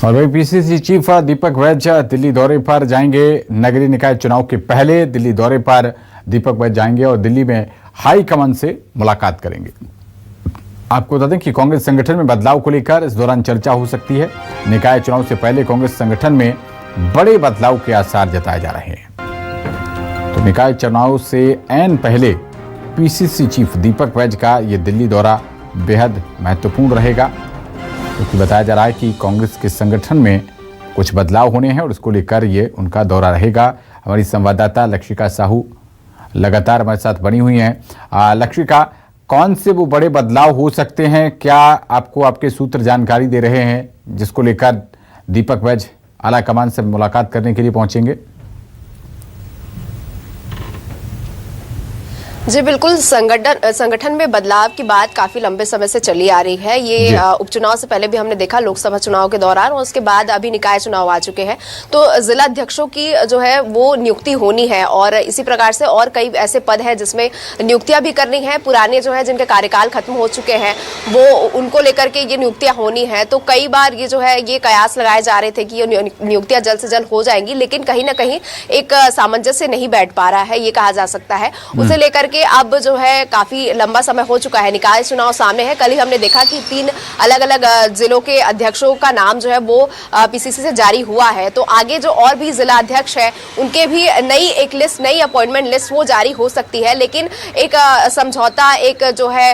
और वही PCC chief दीपक वैद दिल्ली दौरे पर जाएंगे। नगरीय निकाय चुनाव के पहले दिल्ली दौरे पर दीपक वैद जाएंगे और दिल्ली में हाई कमान से मुलाकात करेंगे। आपको बता दें कि कांग्रेस संगठन में बदलाव को लेकर इस दौरान चर्चा हो सकती है। निकाय चुनाव से पहले कांग्रेस संगठन में बड़े बदलाव के आसार जताए जा रहे हैं। तो निकाय चुनाव से ऐन पहले पीसीसी चीफ दीपक वैद का ये दिल्ली दौरा बेहद महत्वपूर्ण रहेगा, क्योंकि बताया जा रहा है कि कांग्रेस के संगठन में कुछ बदलाव होने हैं और इसको लेकर ये उनका दौरा रहेगा। हमारी संवाददाता लक्षिका साहू लगातार हमारे साथ बनी हुई हैं। लक्षिका, कौन से वो बड़े बदलाव हो सकते हैं? क्या आपको आपके सूत्र जानकारी दे रहे हैं जिसको लेकर दीपक वैद आला कमान से मुलाकात करने के लिए पहुंचेंगे? जी बिल्कुल, संगठन में बदलाव की बात काफी लंबे समय से चली आ रही है। ये उपचुनाव से पहले भी हमने देखा, लोकसभा चुनाव के दौरान, और उसके बाद अभी निकाय चुनाव आ चुके हैं। तो जिला अध्यक्षों की जो है वो नियुक्ति होनी है और इसी प्रकार से और कई ऐसे पद हैं जिसमें नियुक्तियां भी करनी है। पुराने जो है जिनके कार्यकाल खत्म हो चुके हैं वो उनको लेकर के ये नियुक्तियां होनी है। तो कई बार ये जो है ये कयास लगाए जा रहे थे कि ये नियुक्तियां जल्द से जल्द हो जाएंगी, लेकिन कहीं ना कहीं एक सामंजस्य नहीं बैठ पा रहा है, ये कहा जा सकता है। उसे लेकर कि अब जो है काफी लंबा समय हो चुका है, निकाय चुनाव सामने है। कल ही हमने देखा कि 3 अलग अलग जिलों के अध्यक्षों का नाम जो है वो पीसीसी से जारी हुआ है। तो आगे जो और भी जिला अध्यक्ष है उनके भी नई एक लिस्ट, नई अपॉइंटमेंट लिस्ट वो जारी हो सकती है, लेकिन एक समझौता एक जो है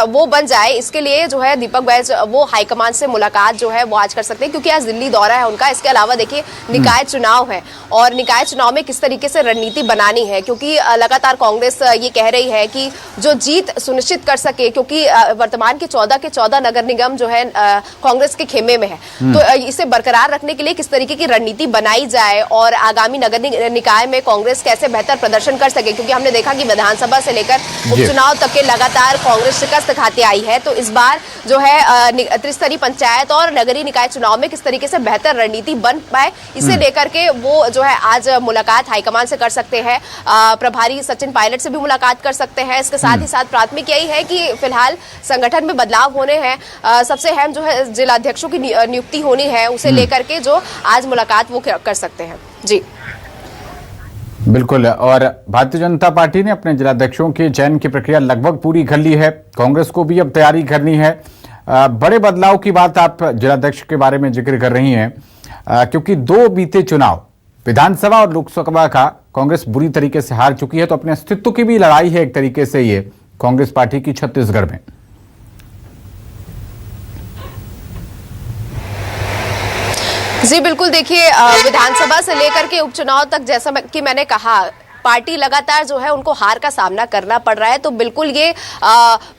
वो बन जाए, इसके लिए जो है दीपक वैद वो हाईकमान से मुलाकात जो है वो आज कर सकते हैं, क्योंकि आज दिल्ली दौरा है उनका। इसके अलावा देखिए निकाय चुनाव है और निकाय चुनाव में किस तरीके से रणनीति बनानी है, क्योंकि लगातार कांग्रेस ये कह रही है कि जो जीत सुनिश्चित कर सके, क्योंकि वर्तमान के 14 नगर निगम जो है कांग्रेस के खेमे में है, तो इसे बरकरार रखने के लिए किस तरीके की रणनीति बनाई जाए और आगामी नगर निकाय में कांग्रेस कैसे बेहतर प्रदर्शन कर सके, क्योंकि हमने देखा कि विधानसभा से लेकर उपचुनाव तक के लगातार कांग्रेस शिकस्त खाते आई है। तो इस बार जो है त्रिस्तरीय पंचायत और नगरीय निकाय चुनाव में किस तरीके से बेहतर रणनीति बन पाए, इसे लेकर के वो जो है आज मुलाकात हाईकमान से कर सकते हैं। प्रभारी सचिन पायलट से भी मुलाकात कर सकते हैं। इसके साथ ही साथ प्राथमिक यही है कि फिलहाल संगठन में बदलाव होने हैं। सबसे अहम जो है जिलाध्यक्षों की नियुक्ति होनी है, उसे लेकर के जो आज मुलाकात वो कर सकते हैं। जी बिल्कुल। और भारतीय जनता पार्टी ने अपने जिलाध्यक्षों के चयन की प्रक्रिया लगभग पूरी कर ली है। कांग्रेस को भी अब तैयारी करनी है। बड़े बदलाव की बात आप जिलाध्यक्ष के बारे में जिक्र कर रही हैं, क्योंकि 2 बीते चुनाव विधानसभा और लोकसभा का कांग्रेस बुरी तरीके से हार चुकी है, तो अपने अस्तित्व की भी लड़ाई है एक तरीके से ये कांग्रेस पार्टी की छत्तीसगढ़ में। जी बिल्कुल, देखिए विधानसभा से लेकर के उपचुनाव तक जैसा कि मैंने कहा, पार्टी लगातार जो है उनको हार का सामना करना पड़ रहा है। तो बिल्कुल ये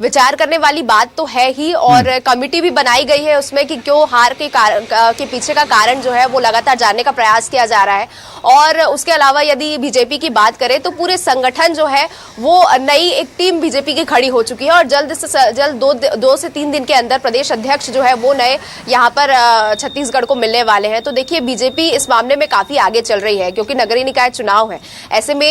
विचार करने वाली बात तो है ही, और कमेटी भी बनाई गई है उसमें कि क्यों हार के पीछे का कारण जो है वो लगातार जानने का प्रयास किया जा रहा है। और उसके अलावा यदि बीजेपी की बात करें तो पूरे संगठन जो है वो नई एक टीम बीजेपी की खड़ी हो चुकी है और जल्द से जल्द 2 से 3 दिन के अंदर प्रदेश अध्यक्ष जो है वो नए यहाँ पर छत्तीसगढ़ को मिलने वाले हैं। तो देखिए बीजेपी इस मामले में काफी आगे चल रही है, क्योंकि नगरीय निकाय चुनाव है। ऐसे में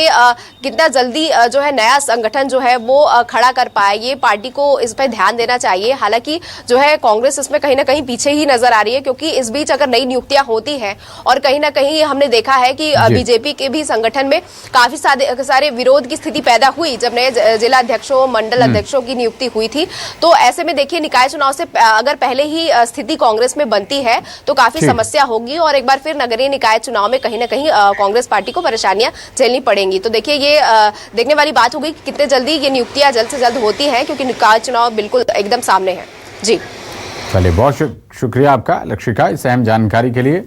कितना जल्दी जो है नया संगठन जो है वो खड़ा कर पाए, ये पार्टी को इस पर ध्यान देना चाहिए। हालांकि जो है कांग्रेस इसमें कहीं ना कहीं पीछे ही नजर आ रही है, क्योंकि इस बीच अगर नई नियुक्तियां होती हैं और कहीं ना कहीं हमने देखा है कि बीजेपी के भी संगठन में काफी सारे विरोध की स्थिति पैदा हुई जब नए जिला अध्यक्षों, मंडल अध्यक्षों की नियुक्ति हुई थी। तो ऐसे में देखिए निकाय चुनाव से अगर पहले ही स्थिति कांग्रेस में बनती है तो काफी समस्या होगी और एक बार फिर नगरीय निकाय चुनाव में कहीं ना कहीं कांग्रेस पार्टी को परेशानियां झेलनी पड़ेंगी। तो देखिए ये देखने वाली बात होगी कि कितने जल्दी ये नियुक्तियां जल्द से जल्द होती हैं, क्योंकि निकाय चुनाव बिल्कुल एकदम सामने है। जी चलिए, बहुत शुक्रिया आपका लक्षिका इस अहम जानकारी के लिए।